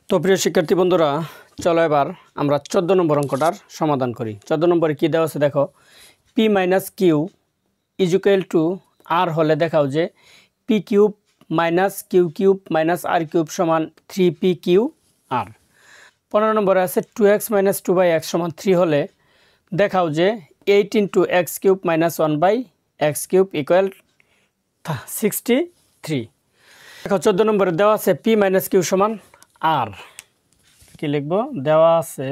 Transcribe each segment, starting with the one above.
তো প্রিয় শিক্ষার্থী বন্ধুরা, চলো এবার আমরা 14 নম্বর অঙ্কটার সমাধান করি। 14 নম্বরে কি দেওয়া আছে দেখো, p - q = r হলে দেখাও যে p³ - q³ - r³ সমান 3pq r। 15 নম্বরে আছে 2x - 2/x সমান 3 হলে দেখাও যে 8 × x³ - 1/x³ = 63। দেখো 14 নম্বরে দেওয়া আছে p - q সমান r। কি লিখব? দেওয়া আছে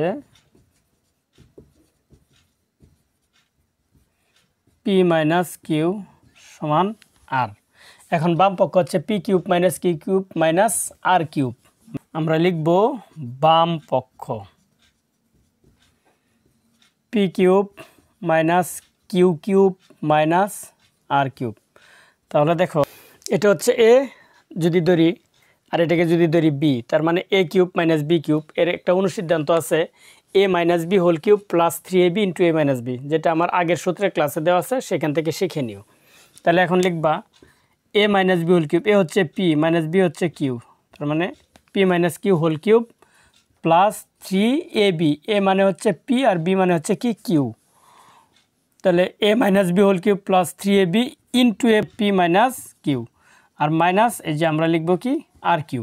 p - q সমান r। এখন বাম পক্ষ হচ্ছে p³ - q³ - r³। আমরা লিখব বাম পক্ষ p³ - q³ - r³। তাহলে দেখো এটা হচ্ছে a যদি ধরি আর এটাকে যদি ধরি b, তার মানে a³ - b³ এর একটা অনুসিদ্ধান্ত আছে a - b whole cube plus 3ab × a - b, যেটা আমার আগের সূত্রে ক্লাসে দেওয়া আছে, সেখান থেকে শিখে নিও। তাহলে এখন লিখবা a - b whole cube, a হচ্ছে p - b হচ্ছে q, তার মানে p - q whole cube plus 3ab, a মানে হচ্ছে p আর b মানে হচ্ছে কি q। তাহলে a - b whole cube plus 3ab × p - q আর মাইনাস এই যে আমরা লিখব কি r³।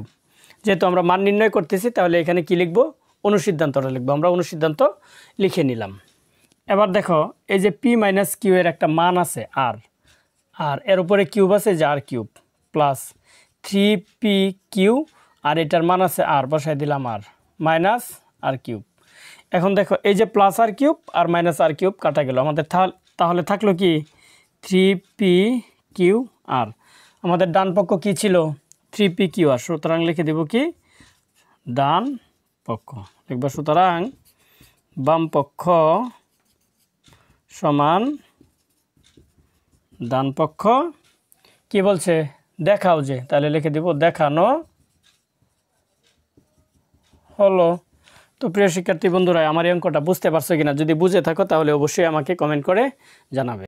যেহেতু আমরা মান নির্ণয় করতেছি তাহলে এখানে কি লিখব? অনুসিদ্ধান্তটা লিখব। আমরা অনুসিদ্ধান্ত লিখে নিলাম। এবার দেখো এই যে p - q এর একটা মান আছে r, আর এর উপরে কিউব আছে যে r³ প্লাস 3pq আর এটার মান আছে r, বসাই দিলাম r মাইনাস r³। এখন দেখো এই যে প্লাস r³ আর মাইনাস r³ কাটা গেল আমাদের, তাহলে থাকলো কি 3pq r। আমাদের ডান পক্ষ কি ছিল? 3pq r। সুতরাং লিখে দেব কি ডান পক্ষ লিখব। সুতরাং বাম পক্ষ সমান ডান পক্ষ কি বলছে? দেখাও যে, তাহলে লিখে দেব দেখানো হলো। তো প্রিয় শিক্ষার্থী বন্ধুরা, আমার এই অঙ্কটা বুঝতে পারছো কিনা? যদি বুঝে থাকো তাহলে অবশ্যই আমাকে কমেন্ট করে জানাবে।